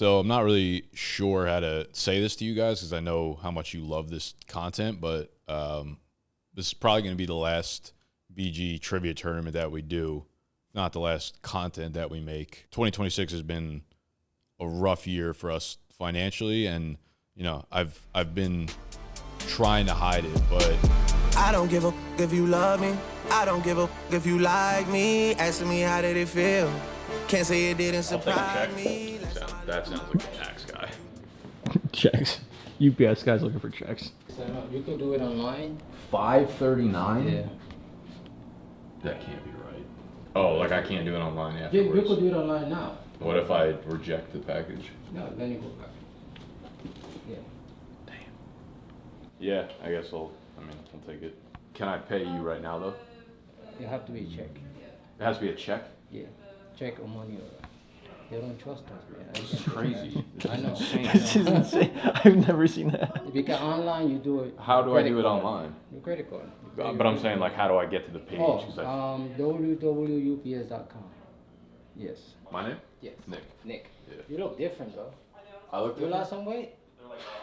So I'm not really sure how to say this to you guys because I know how much you love this content, but this is probably going to be the last BG trivia tournament that we do, not the last content that we make. 2026 has been a rough year for us financially, and you know, I've been trying to hide it, but I don't give a if you love me. I don't give a if you like me. Asking me how did it feel? Can't say it didn't surprise me. That sounds like a tax guy. Checks. UPS guy's looking for checks. So you could do it online. $5.39? Yeah. That can't be right. Oh, like I can't do it online You afterwards. could do it online now. What if I reject the package? No, then you go back. Yeah. Damn. Yeah, I guess I'll take it. Can I pay you right now though? You have to be check. It has to be a check? Yeah. Check or money order. They don't trust us, man. This is crazy. I know. This is insane. I've never seen that. If you get online, you do it. How do I do it card. online? Your credit card. But I'm saying, like, how do I get to the page? Oh, 'Cause www.ups.com. Yes. My name? Yes. Nick. Nick. Yeah. You look different, though. I look You different? lost some weight?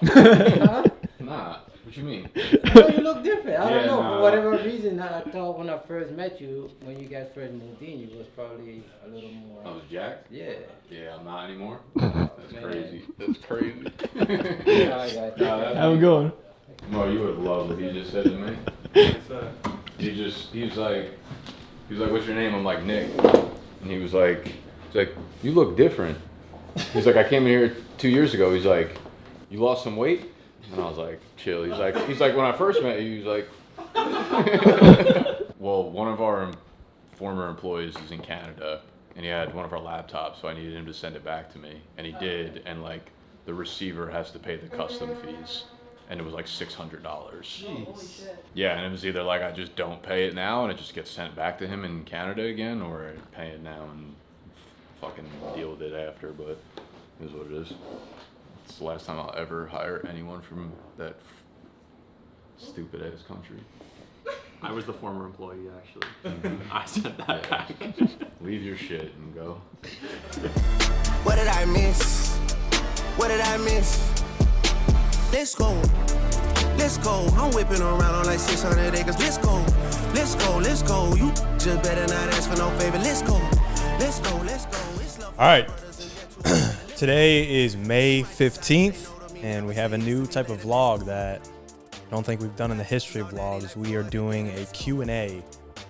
Huh? Nah. What you mean? No, you look different. I Yeah, don't know. no. For whatever reason, I thought when I first met you, when you guys first moved in, you was probably a little more. I was jacked? Yeah. Yeah, I'm not anymore. That's Man. crazy. That's crazy. Yeah, I got that. How's it going? Mo, you would love what he just said to me. He was like, what's your name? I'm like, Nick. And he was like, you look different. He's like, I came in here 2 years ago. He's like, you lost some weight? And I was like, chill. He's like, when I first met you, he was like, well, one of our former employees is in Canada, and he had one of our laptops, so I needed him to send it back to me, and he did, and like, the receiver has to pay the custom fees, and it was like $600. Jeez. Yeah, and it was either like I just don't pay it now, and it just gets sent back to him in Canada again, or I pay it now and fucking deal with it after, but it is what it is. It's the last time I'll ever hire anyone from that stupid ass country. I was the former employee, actually. I sent that back. Leave your shit and go. What did I miss? What did I miss? Let's go. Let's go. I'm whipping around on like 600 acres. Let's go. Let's go. Let's go. You just better not ask for no favor. Let's go. Let's go. Let's go. It's love. All right. Today is May 15th, and we have a new type of vlog that I don't think we've done in the history of vlogs. We are doing a Q&A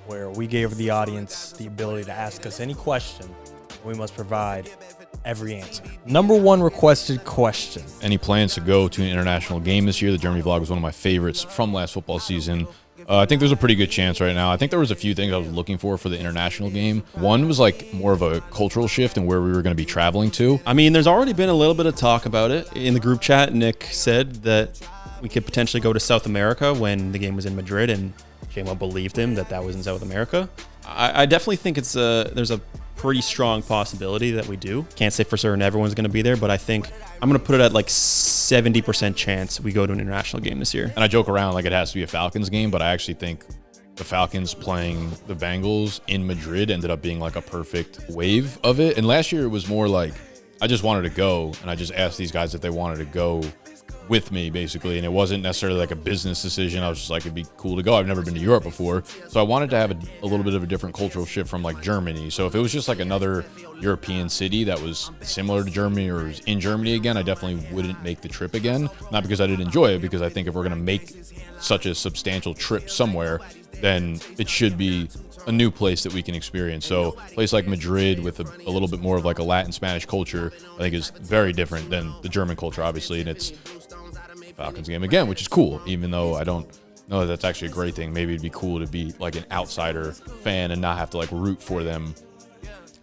where we gave the audience the ability to ask us any question. We must provide every answer. Number one requested question. Any plans to go to an international game this year? The Germany vlog was one of my favorites from last football season. I think there's a pretty good chance right now. I think there was a few things I was looking for the international game. One was like more of a cultural shift and where we were going to be traveling to. I mean, there's already been a little bit of talk about it. In the group chat, Nick said that we could potentially go to South America when the game was in Madrid, and JMO believed him that was in South America. I definitely think there's a pretty strong possibility that we do. Can't say for certain everyone's going to be there, but I think I'm going to put it at like 70% chance we go to an international game this year. And I joke around like it has to be a Falcons game, but I actually think the Falcons playing the Bengals in Madrid ended up being like a perfect wave of it. And last year it was more like I just wanted to go, and I just asked these guys if they wanted to go with me, basically, and it wasn't necessarily like a business decision. I was just like, it'd be cool to go. I've never been to Europe before, so I wanted to have a little bit of a different cultural shift from like Germany. So if it was just like another European city that was similar to Germany or was in Germany again, I definitely wouldn't make the trip again. Not because I didn't enjoy it, because I think if we're gonna make such a substantial trip somewhere, then it should be a new place that we can experience. So a place like Madrid with a little bit more of like a Latin Spanish culture, I think is very different than the German culture, obviously, and it's Falcons game again, which is cool, even though I don't know that that's actually a great thing. Maybe it'd be cool to be like an outsider fan and not have to like root for them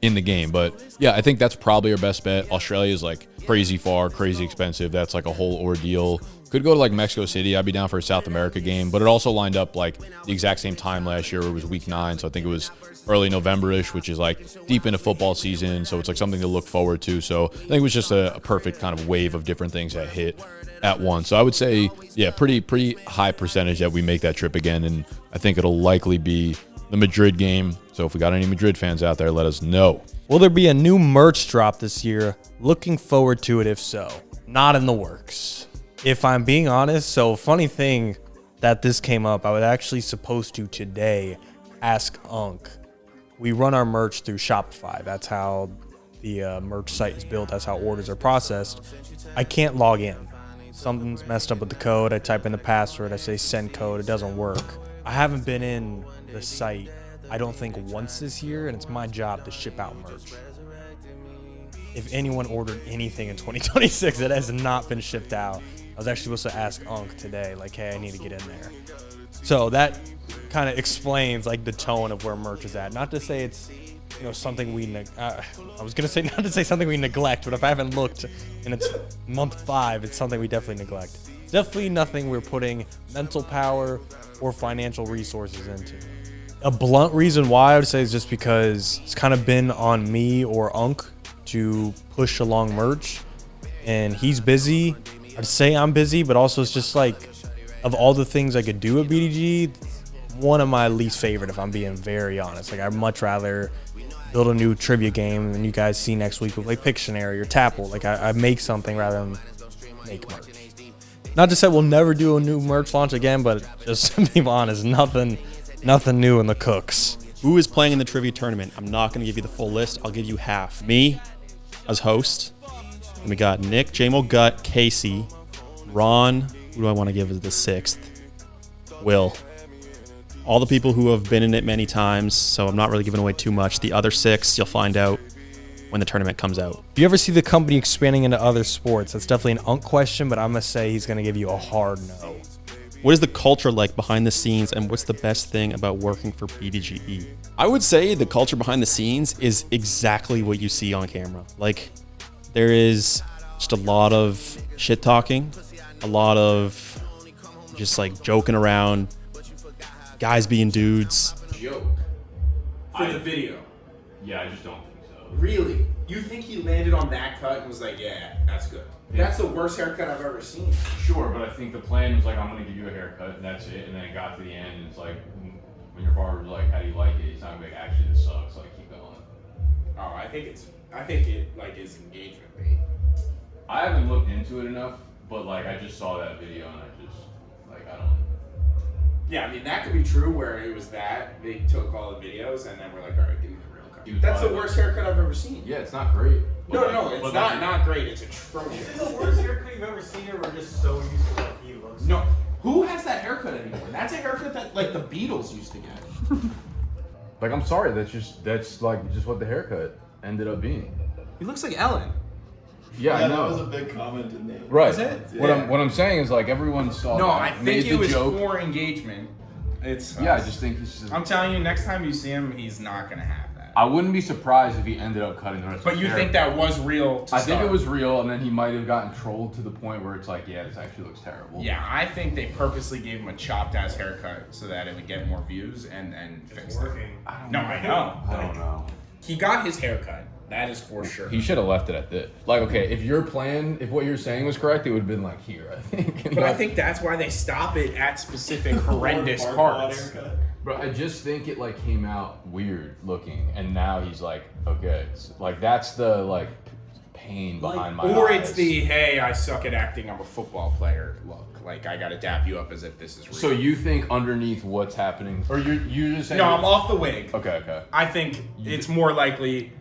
in the game. But yeah, I think that's probably our best bet. Australia is like crazy far, crazy expensive. That's like a whole ordeal. Could go to like Mexico City. I'd be down for a South America game, but it also lined up like the exact same time last year where it was week 9. So I think it was early November-ish, which is like deep into football season. So it's like something to look forward to. So I think it was just a perfect kind of wave of different things that hit at once. So I would say, yeah, pretty high percentage that we make that trip again. And I think it'll likely be the Madrid game. So if we got any Madrid fans out there, let us know. Will there be a new merch drop this year? Looking forward to it if so. Not in the works. If I'm being honest, so funny thing that this came up, I was actually supposed to today ask Unc. We run our merch through Shopify. That's how the merch site is built. That's how orders are processed. I can't log in. Something's messed up with the code. I type in the password. I say send code. It doesn't work. I haven't been in the site, I don't think, once this year, and it's my job to ship out merch. If anyone ordered anything in 2026, it has not been shipped out. I was actually supposed to ask Unc today, like, hey, I need to get in there. So that kind of explains like the tone of where merch is at. Not to say it's, something we I was gonna say not to say something we neglect, but if I haven't looked and it's month 5, it's something we definitely neglect. Definitely nothing we're putting mental power or financial resources into. A blunt reason why I would say is just because it's kind of been on me or Unc to push along merch, and he's busy. I'd say I'm busy, but also it's just like, of all the things I could do at BDG, one of my least favorite, if I'm being very honest. Like, I'd much rather build a new trivia game and you guys see next week with like Pictionary or Tapple. Like, I make something rather than make merch. Not to say we'll never do a new merch launch again, but just to be honest, nothing new in the cooks. Who is playing in the trivia tournament? I'm not going to give you the full list. I'll give you half. Me as host. And we got Nick, JMO Gut, Casey, Ron. Who do I want to give as the 6th? Will. All the people who have been in it many times, so I'm not really giving away too much. The other 6, you'll find out when the tournament comes out. Do you ever see the company expanding into other sports? That's definitely an Unc question, but I'm going to say he's going to give you a hard no. What is the culture like behind the scenes, and what's the best thing about working for BDGE? I would say the culture behind the scenes is exactly what you see on camera. Like, there is just a lot of shit talking, a lot of just like joking around, guys being dudes. Joke for the video. Yeah, I just don't think so. Really? You think he landed on that cut and was like, yeah, that's good? Yeah. That's the worst haircut I've ever seen. Sure, but I think the plan was like, I'm gonna give you a haircut and that's it. And then it got to the end and it's like, when your barber's like, how do you like it? He's not like, actually this sucks, like keep going. Oh, I think it like is engagement bait. I haven't looked into it enough, but like I just saw that video and I just like I don't. Yeah, I mean that could be true where it was that they took all the videos and then we're like, all right, give me the real cut. Dude, That's the worst haircut I've ever seen. Yeah, it's not great. No, it's not great. It's atrocious. Is it the worst haircut you've ever seen, or we're just so used to what he looks like? No, who has that haircut anymore? That's a haircut that like the Beatles used to get. Like I'm sorry, that's like just what the haircut ended up being. He looks like Ellen. Yeah, I know. That was a big comment in there. Right. Was it? What I'm saying is like everyone saw. No, that, I made think it the was joke. for engagement. It's Yeah, I just think he's just. I'm telling you, next time you see him, he's not gonna have that. I wouldn't be surprised if he ended up cutting the rest But of you his think hair. that was real? I think it was real, and then he might have gotten trolled to the point where it's like, yeah, this actually looks terrible. Yeah, I think they purposely gave him a chopped ass haircut so that it would get more views and fixed it. No, I know. I don't know. He got his haircut. That is for sure. He should have left it at this. Like, okay, if what you're saying was correct, it would have been like here, I think. But I think that's why they stop it at specific horrendous parts. But I just think it like came out weird looking, and now he's like, okay, like that's the like pain behind my Or eyes. it's the, hey, I suck at acting, I'm a football player look. Like, I gotta dap you up as if this is real. So you think underneath what's happening, or you're just saying? No, I'm off the wig. Okay. I think it's more likely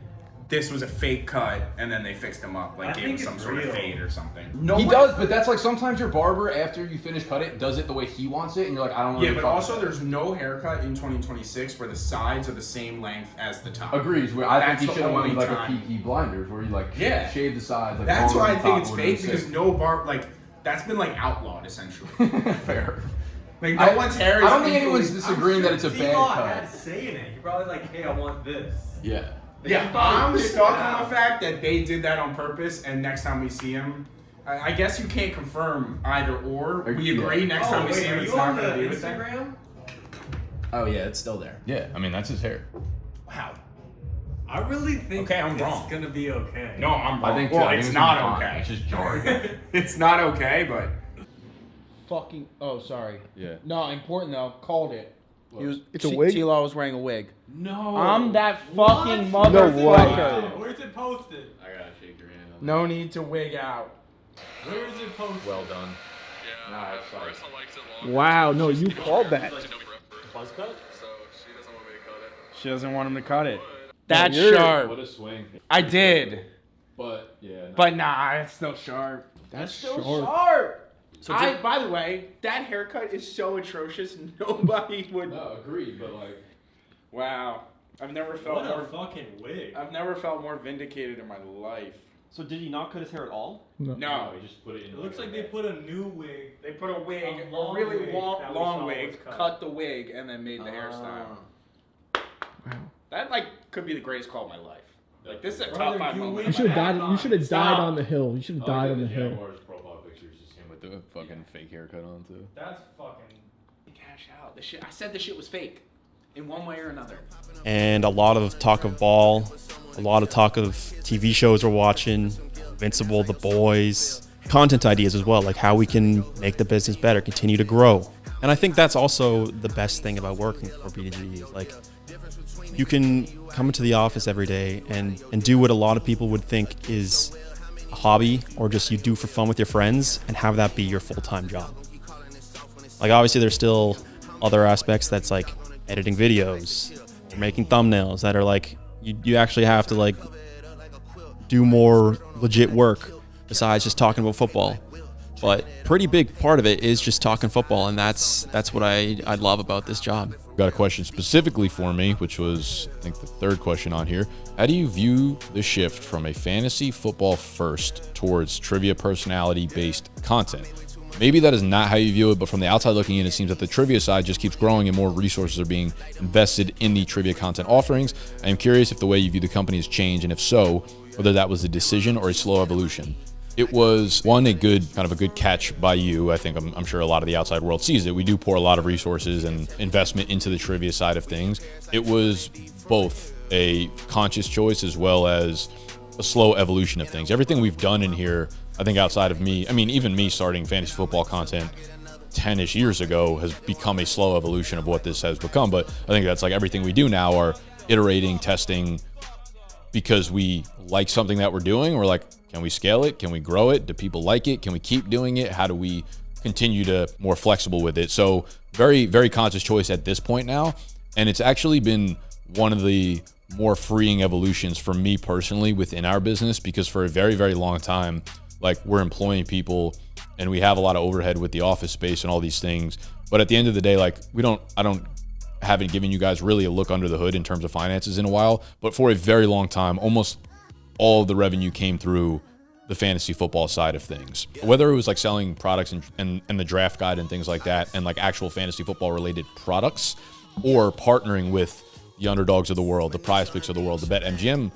this was a fake cut and then they fixed him up, like gave him some sort of fade or something. No, He does, but that's like sometimes your barber, after you finish cut it, does it the way he wants it, and you're like, I don't know. Yeah, but also there's no haircut in 2026 where the sides are the same length as the top. Agrees. Where I think he That's should have the went with only like time. a Peaky Blinders, where you like shave the sides. Like That's longer why I than think top, it's order fake the because six. no like that's been like outlawed essentially. Fair. Like no one's hair is. I don't think anyone's disagreeing that it's a bad cut. saying it. You're probably like, hey, I want this. Yeah. Yeah, I'm stuck on the fact that they did that on purpose, and next time we see him, I guess you can't confirm either or. We agree next time we see him, it's not going to be the same. Instagram? Oh yeah, it's still there. Yeah, I mean that's his hair. Wow. I really think I'm wrong. it's gonna be okay. No, I'm wrong. I think well, I think it's gonna be not fine. okay. It's just jarring. It's not okay, but Fucking. Oh, sorry. Yeah. No, important though. Called it. He was. It's a wig? T-Law was wearing a wig. No. I'm that fucking motherfucker. way. Where's it posted? I gotta shake your hand on No need to wig out. Where is it posted? that. Well done. Yeah, Nah, Marissa likes it long. Wow, no, you called that. Buzz cut? So she doesn't want me to cut it. She doesn't want him to cut it. That's You're- sharp. What a swing. I did, But yeah. but nah, it's still sharp. That's still sharp. By the way, that haircut is so atrocious. Nobody would. No, agreed. But like, Wow, I've never felt What a more. fucking wig. I've never felt more vindicated in my life. So did he not cut his hair at all? No, we just put it in. It looks like they put a new wig. they put a wig, A a long really wig long, that we long saw wig, was cut. cut the wig, and then made the hairstyle. Wow. That like could be the greatest call of my life. Like this is a top Brother, 5 you moment. wig You should have died. You should have died Stop. on the hill. You should have died on the hill. Jaguars profile picture is just him with the fucking fake haircut on too. That's fucking. Cash out. The shit. I said the shit was fake, in one way or another. And a lot of talk of ball, a lot of talk of TV shows we're watching, Invincible, The Boys, content ideas as well, like how we can make the business better, continue to grow. And I think that's also the best thing about working for BDG is like you can come into the office every day and do what a lot of people would think is a hobby or just you do for fun with your friends and have that be your full-time job. Like obviously there's still other aspects that's like editing videos or making thumbnails that are like you actually have to like do more legit work besides just talking about football. But pretty big part of it is just talking football, and that's what I love about this job. Got a question specifically for me, which was I think the third question on here. How do you view the shift from a fantasy football first towards trivia personality based content? Maybe that is not how you view it, but from the outside looking in, it seems that the trivia side just keeps growing and more resources are being invested in the trivia content offerings. I am curious if the way you view the company has changed, and if so, whether that was a decision or a slow evolution. It was a good catch by you. I think I'm sure a lot of the outside world sees it. We do pour a lot of resources and investment into the trivia side of things. It was both a conscious choice as well as a slow evolution of things. Everything we've done in here, I think outside of me, I mean, even me starting fantasy football content 10-ish years ago has become a slow evolution of what this has become. But I think that's like everything we do now are iterating, testing, because we like something that we're doing. We're like, can we scale it? Can we grow it? Do people like it? Can we keep doing it? How do we continue to more flexible with it? So very, very conscious choice at this point now. And it's actually been one of the more freeing evolutions for me personally within our business, because for a very, very long time, like we're employing people and we have a lot of overhead with the office space and all these things. But at the end of the day, like I haven't given you guys really a look under the hood in terms of finances in a while, but for a very long time, almost all of the revenue came through the fantasy football side of things. Whether it was like selling products and the draft guide and things like that, and like actual fantasy football related products, or partnering with the Underdogs of the world, the Prize Picks of the world, the BetMGM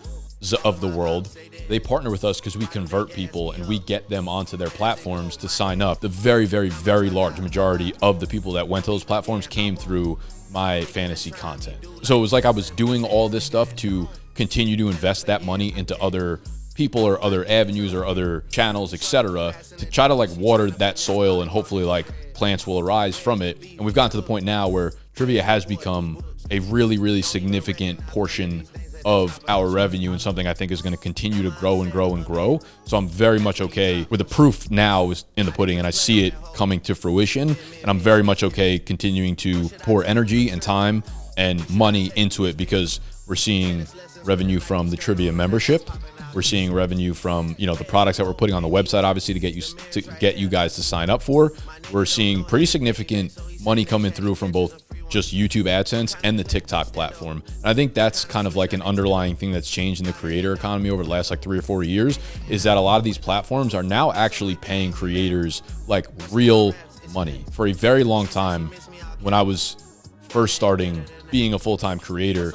of the world, they partner with us because we convert people and we get them onto their platforms to sign up. The very, very, very large majority of the people that went to those platforms came through my fantasy content. So it was like I was doing all this stuff to continue to invest that money into other people or other avenues or other channels, etc., to try to like water that soil and hopefully like plants will arise from it. And we've gotten to the point now where trivia has become a really, really significant portion of our revenue and something I think is going to continue to grow and grow and grow. So I'm very much okay with the proof now is in the pudding and I see it coming to fruition. And I'm very much okay continuing to pour energy and time and money into it because we're seeing revenue from the trivia membership. We're seeing revenue from, the products that we're putting on the website, obviously to get you guys to sign up for. We're seeing pretty significant money coming through from both just YouTube AdSense and the TikTok platform. And I think that's kind of like an underlying thing that's changed in the creator economy over the last like 3 or 4 years, is that a lot of these platforms are now actually paying creators like real money. For a very long time, when I was first starting being a full-time creator,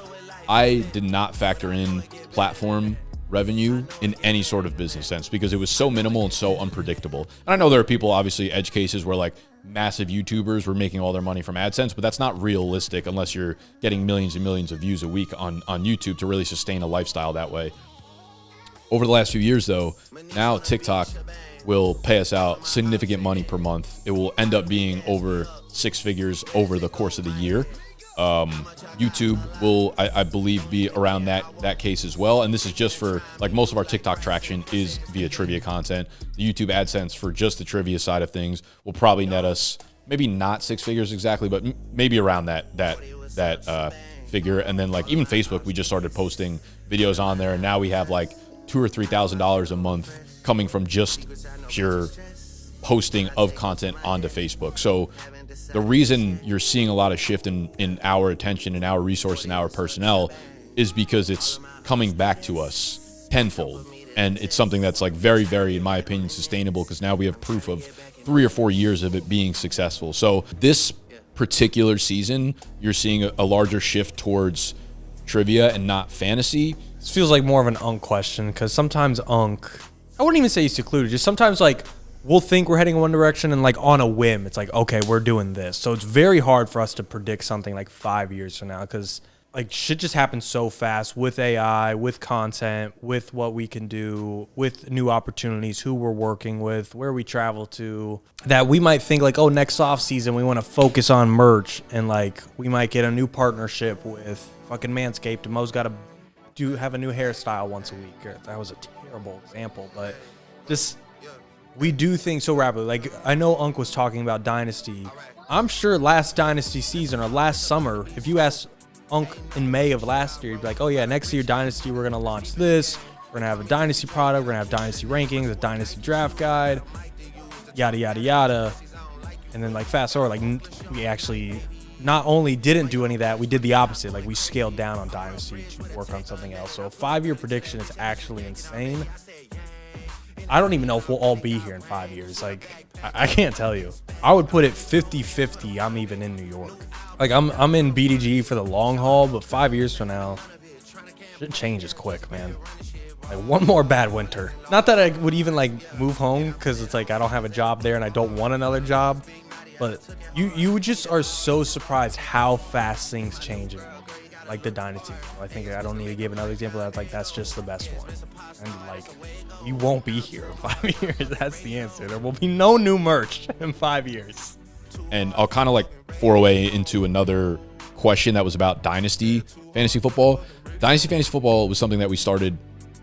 I did not factor in platform revenue in any sort of business sense because it was so minimal and so unpredictable. And I know there are people, obviously edge cases where like massive YouTubers were making all their money from AdSense, but that's not realistic unless you're getting millions and millions of views a week on YouTube to really sustain a lifestyle that way. Over the last few years though, now TikTok will pay us out significant money per month. It will end up being over 6 figures over the course of the year. YouTube will, I believe, be around that case as well. And this is just for, like, most of our TikTok traction is via trivia content. The YouTube AdSense for just the trivia side of things will probably net us maybe not 6 figures exactly, but maybe around that figure. And then, like, even Facebook, we just started posting videos on there, and now we have like $2,000 or $3,000 a month coming from just pure posting of content onto Facebook. So the reason you're seeing a lot of shift in our attention and our resource and our personnel is because it's coming back to us tenfold. And it's something that's, like, very, very, in my opinion, sustainable, because now we have proof of 3 or 4 years of it being successful. So this particular season, you're seeing a larger shift towards trivia and not fantasy. This feels like more of an Unk question, because sometimes Unk, I wouldn't even say he's secluded, just sometimes, like, we'll think we're heading in one direction, and, like, on a whim, it's like, okay, we're doing this. So it's very hard for us to predict something like 5 years from now, because, like, shit just happens so fast with AI, with content, with what we can do, with new opportunities, who we're working with, where we travel to, that we might think, like, oh, next off season we want to focus on merch, and, like, we might get a new partnership with fucking Manscaped, and Mo's got to have a new hairstyle once a week. That was a terrible example, but just, we do things so rapidly. Like, I know Unk was talking about Dynasty. I'm sure last Dynasty season or last summer, if you asked Unk in May of last year, you'd be like, oh yeah, next year Dynasty, we're going to launch this. We're going to have a Dynasty product. We're going to have Dynasty rankings, a Dynasty draft guide, yada, yada, yada. And then, like, fast forward, like, we actually not only didn't do any of that, we did the opposite. Like, we scaled down on Dynasty to work on something else. So a 5-year prediction is actually insane. I don't even know if we'll all be here in 5 years. Like, I can't tell you. I would put it 50-50. I'm even in New York. Like, I'm in BDG for the long haul, but 5 years from now, shit changes quick, man. Like, one more bad winter. Not that I would even, like, move home, because it's like I don't have a job there and I don't want another job. But you just are so surprised how fast things change. Like the Dynasty. I think I don't need to give another example. That's just the best one. And, like, you won't be here in 5 years. That's the answer. There will be no new merch in 5 years. And I'll kind of, like, foray into another question that was about Dynasty Fantasy Football. Dynasty Fantasy Football was something that we started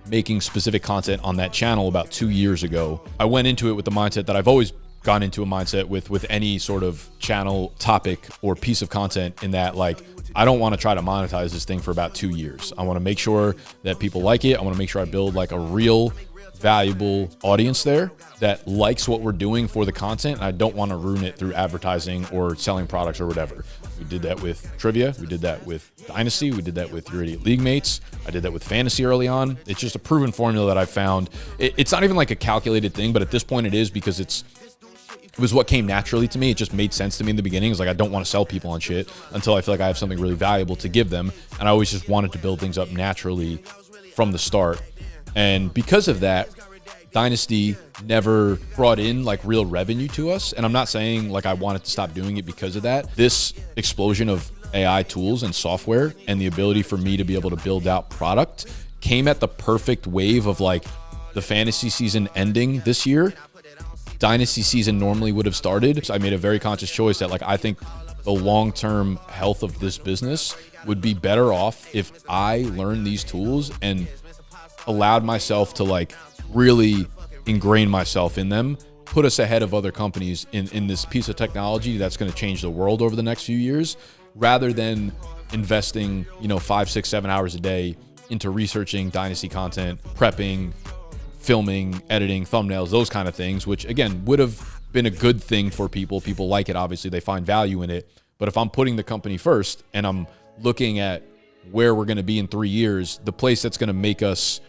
making specific content on that channel about 2 years ago. I went into it with the mindset that I've always gone into a mindset with any sort of channel topic or piece of content, in that, like, I don't want to try to monetize this thing for about 2 years. I want to make sure that people like it. I want to make sure I build, like, a real valuable audience there that likes what we're doing for the content. And I don't want to ruin it through advertising or selling products or whatever. We did that with trivia. We did that with Dynasty. We did that with your idiot league mates. I did that with fantasy early on. It's just a proven formula that I found. It's not even like a calculated thing, but at this point it is, because it was what came naturally to me. It just made sense to me in the beginning. It's like, I don't want to sell people on shit until I feel like I have something really valuable to give them. And I always just wanted to build things up naturally from the start. And because of that, Dynasty never brought in, like, real revenue to us. And I'm not saying, like, I wanted to stop doing it because of that. This explosion of AI tools and software and the ability for me to be able to build out product came at the perfect wave of, like, the fantasy season ending this year. Dynasty season normally would have started. So I made a very conscious choice that, like, I think the long-term health of this business would be better off if I learned these tools and allowed myself to, like, really ingrain myself in them, put us ahead of other companies in this piece of technology that's going to change the world over the next few years, rather than investing, 5, 6, 7 hours a day into researching Dynasty content, prepping, filming, editing, thumbnails, those kind of things, which, again, would have been a good thing for people. People like it. Obviously, they find value in it. But if I'm putting the company first and I'm looking at where we're going to be in 3 years, the place that's going to make us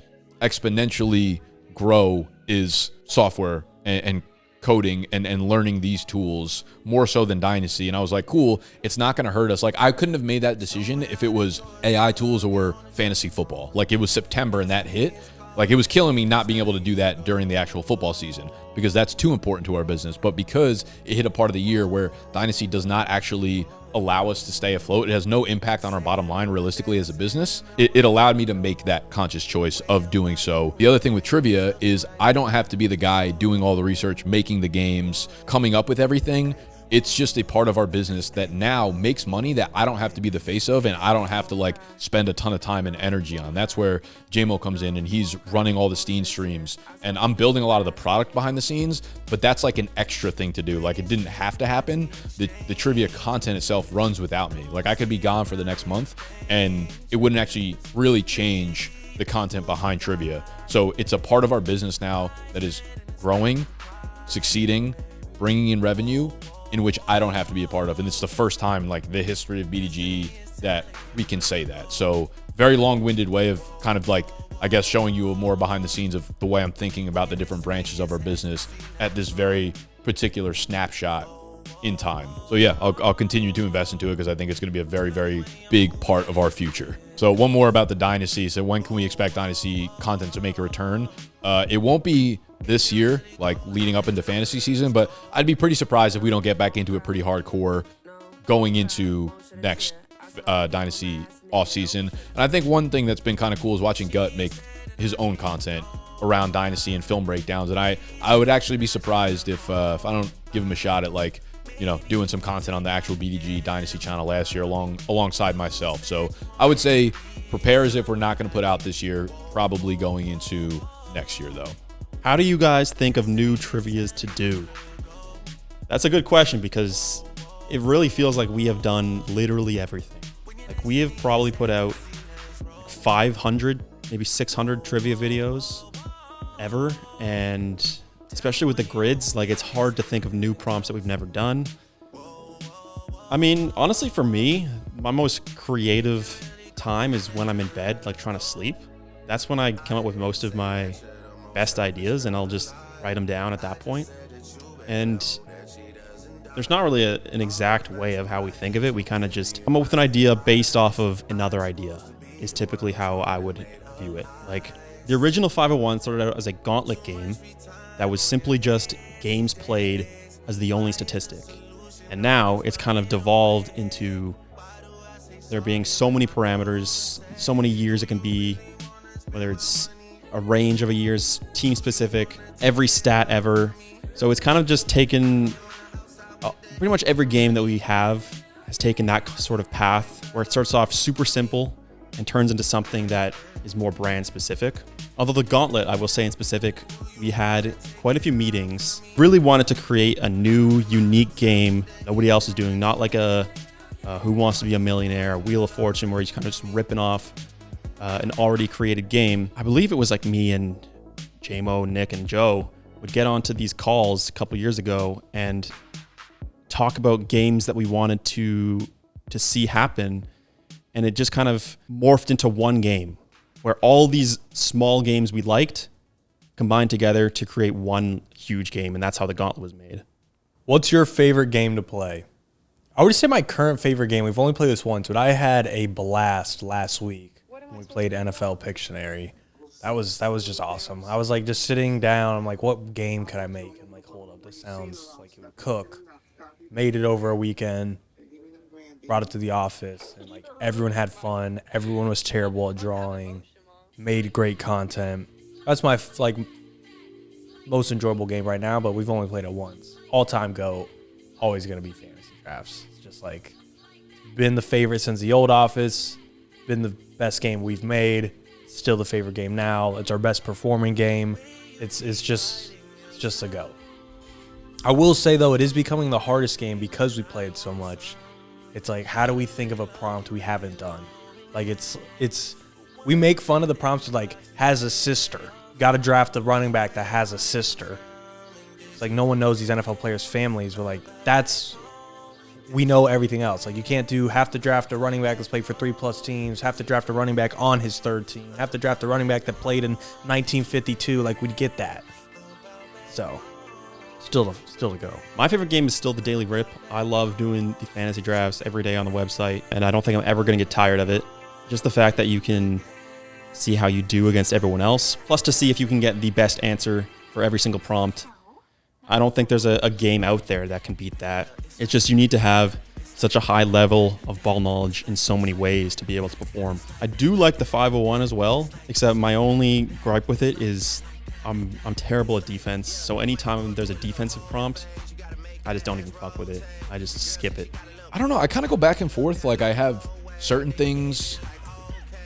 exponentially grow is software and coding and learning these tools more so than Dynasty. And I was like, cool, it's not going to hurt us. Like, I couldn't have made that decision if it was AI tools or fantasy football. Like, it was September and that hit. Like, it was killing me not being able to do that during the actual football season, because that's too important to our business. But because it hit a part of the year where Dynasty does not actually allow us to stay afloat, it has no impact on our bottom line realistically as a business, it allowed me to make that conscious choice of doing so. The other thing with trivia is I don't have to be the guy doing all the research, making the games, coming up with everything. it's just a part of our business that now makes money that I don't have to be the face of, and I don't have to like spend a ton of time and energy on. That's where JMO comes in, and he's running all the Steam streams, and I'm building a lot of the product behind the scenes, but that's like an extra thing to do. Like, it didn't have to happen. The trivia content itself runs without me. Like, I could be gone for the next month and it wouldn't actually really change the content behind trivia. So it's a part of our business now that is growing, succeeding, bringing in revenue, in which I don't have to be a part of. And it's the first time in like the history of BDG that we can say that. So very long-winded way of kind of like, I guess, showing you more behind the scenes of the way I'm thinking about the different branches of our business at this very particular snapshot in time. So yeah, I'll continue to invest into it because I think it's going to be a very, very big part of our future. So one more about the Dynasty. So when can we expect Dynasty content to make a return? It won't be this year, like leading up into fantasy season, but I'd be pretty surprised if we don't get back into it pretty hardcore going into next Dynasty off season. And I think one thing that's been kind of cool is watching Gut make his own content around Dynasty and film breakdowns. And I would actually be surprised if I don't give him a shot at like, you know, doing some content on the actual BDG Dynasty channel last year alongside myself. So I would say prepare as if we're not going to put out this year, probably going into next year though. How do you guys think of new trivias to do? That's a good question because it really feels like we have done literally everything. Like, we have probably put out like 500, maybe 600 trivia videos ever. And especially with the grids, like, it's hard to think of new prompts that we've never done. I mean, honestly, for me, my most creative time is when I'm in bed, like trying to sleep. That's when I come up with most of my best ideas, and I'll just write them down at that point. And there's not really an exact way of how we think of it. We kind of just come up with an idea based off of another idea is typically how I would view it. Like, the original 501 started out as a gauntlet game that was simply just games played as the only statistic. And now it's kind of devolved into there being so many parameters, so many years it can be, whether it's a range of a year's team specific, every stat ever. So it's kind of just taken pretty much every game that we have has taken that sort of path where it starts off super simple and turns into something that is more brand specific. Although the Gauntlet, I will say in specific, we had quite a few meetings, really wanted to create a new, unique game nobody else is doing, not like a Who Wants to Be a Millionaire, a Wheel of Fortune, where he's kind of just ripping off an already created game. I believe it was like me and JMO, Nick, and Joe would get onto these calls a couple years ago and talk about games that we wanted to see happen. And it just kind of morphed into one game where all these small games we liked combined together to create one huge game. And that's how the Gauntlet was made. What's your favorite game to play? I would say my current favorite game, we've only played this once, but I had a blast last week when we played NFL Pictionary. That was just awesome. I was like just sitting down, I'm like, what game could I make? I'm like, hold up, this sounds like it would cook. Made it over a weekend, brought it to the office, and like everyone had fun. Everyone was terrible at drawing, made great content. That's my like most enjoyable game right now, but we've only played it once. All-time GOAT, always gonna be fantasy drafts. It's just like been the favorite since the old office, been the best game we've made, still the favorite game now. It's our best performing game. It's just a GOAT. I will say though, it is becoming the hardest game because we played so much. It's like, how do we think of a prompt we haven't done? Like it's we make fun of the prompts with like has a sister. Got to draft a running back that has a sister. It's like no one knows these NFL players' families, but like we know everything else. Like you can't have to draft a running back that's played for 3+ teams, have to draft a running back on his third team, have to draft a running back that played in 1952. Like we'd get that. So still to go. My favorite game is still the Daily Rip. I love doing the fantasy drafts every day on the website, and I don't think I'm ever going to get tired of it. Just the fact that you can see how you do against everyone else, plus to see if you can get the best answer for every single prompt. I don't think there's a game out there that can beat that. It's just you need to have such a high level of ball knowledge in so many ways to be able to perform. I do like the 501 as well, except my only gripe with it is I'm terrible at defense. So anytime there's a defensive prompt, I just don't even fuck with it. I just skip it. I don't know. I kind of go back and forth. Like, I have certain things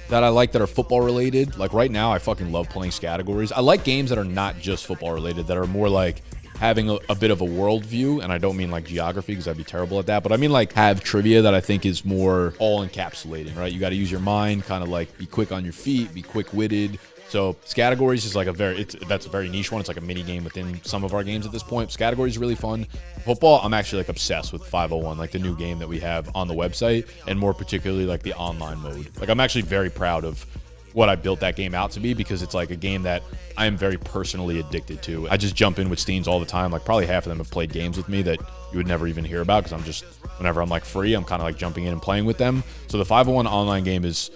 that I like that are football related. Like right now, I fucking love playing categories. I like games that are not just football related, that are more like having a bit of a worldview. And I don't mean like geography, because I'd be terrible at that, but I mean like have trivia that I think is more all encapsulating, right? You got to use your mind, kind of like be quick on your feet, be quick witted. So categories is like that's a very niche one. It's like a mini game within some of our games at this point. Categories is really fun. Football, I'm actually like obsessed with 501, like the new game that we have on the website, and more particularly like the online mode. Like I'm actually very proud of what I built that game out to be, because it's like a game that I am very personally addicted to. I just jump in with Steens all the time. Like probably half of them have played games with me that you would never even hear about, because I'm just, whenever I'm like free, I'm kind of like jumping in and playing with them. So the 501 online game is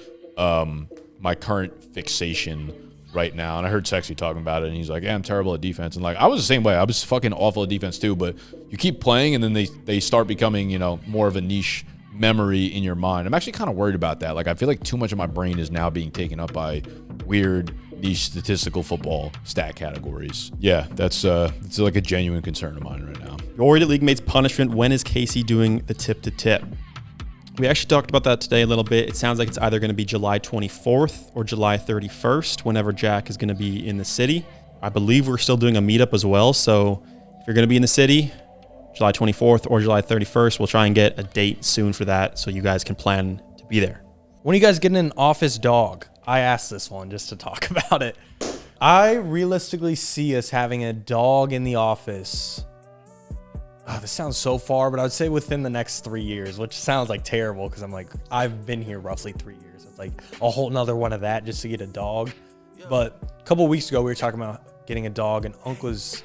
my current fixation right now. And I heard Sexy talking about it, and he's like, yeah, I'm terrible at defense. And like, I was the same way. I was fucking awful at defense too, but you keep playing and then they start becoming, you know, more of a niche memory in your mind. I'm actually kind of worried about that. Like, I feel like too much of my brain is now being taken up by weird niche statistical football stat categories. Yeah, it's like a genuine concern of mine right now. You're worried at league mates punishment. When is Casey doing the tip to tip? We actually talked about that today a little bit. It sounds like it's either going to be July 24th or July 31st, whenever Jack is going to be in the city. I believe we're still doing a meetup as well. So if you're going to be in the city, July 24th or July 31st, we'll try and get a date soon for that so you guys can plan to be there. When are you guys getting an office dog? I asked this one just to talk about it. I realistically see us having a dog in the office. Oh, this sounds so far, but I would say within the next 3 years, which sounds like terrible because I'm like, I've been here roughly 3 years. It's like a whole nother one of that just to get a dog. But a couple of weeks ago, we were talking about getting a dog, and Unc was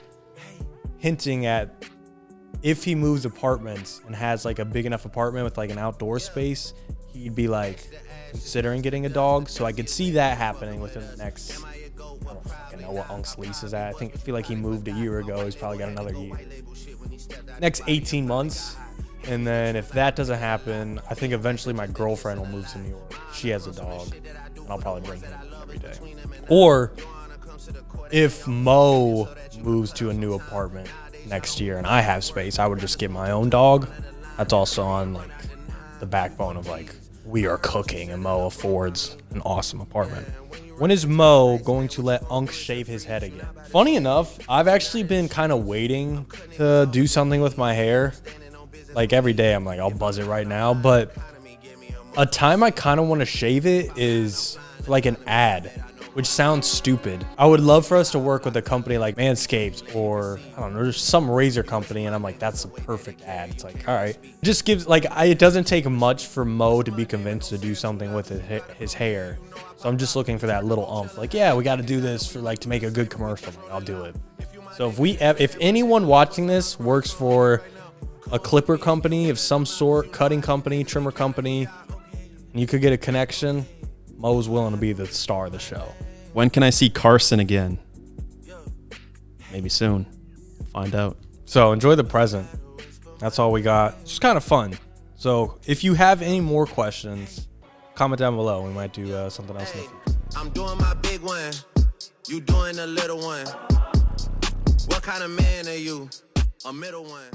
hinting at if he moves apartments and has like a big enough apartment with like an outdoor space, he'd be like considering getting a dog. So I could see that happening within the next, I don't fucking know what Unc's lease is at. I feel like he moved a year ago. He's probably got another year. Next 18 months. And then if that doesn't happen, I think eventually my girlfriend will move to New York. She has a dog, and I'll probably bring him every day. Or if Mo moves to a new apartment next year and I have space, I would just get my own dog. That's also on like the backbone of like, we are cooking and Mo affords an awesome apartment. When is Mo going to let Unc shave his head again? Funny enough, I've actually been kind of waiting to do something with my hair. Like every day I'm like, I'll buzz it right now. But a time I kind of want to shave it is like an ad, which sounds stupid. I would love for us to work with a company like Manscaped or, I don't know, there's some razor company, and I'm like, that's the perfect ad. It's like, all right. It just gives, like, it doesn't take much for Mo to be convinced to do something with his hair. So I'm just looking for that little umph. Like, yeah, we got to do this for, like, to make a good commercial. Like, I'll do it. So if anyone watching this works for a clipper company of some sort, cutting company, trimmer company, and you could get a connection, Mo's willing to be the star of the show. When can I see Carson again? Maybe soon. Find out. So enjoy the present. That's all we got. It's just kind of fun. So if you have any more questions, comment down below. We might do something else in the future. I'm doing my big one. You doing the little one. What kind of man are you? A middle one.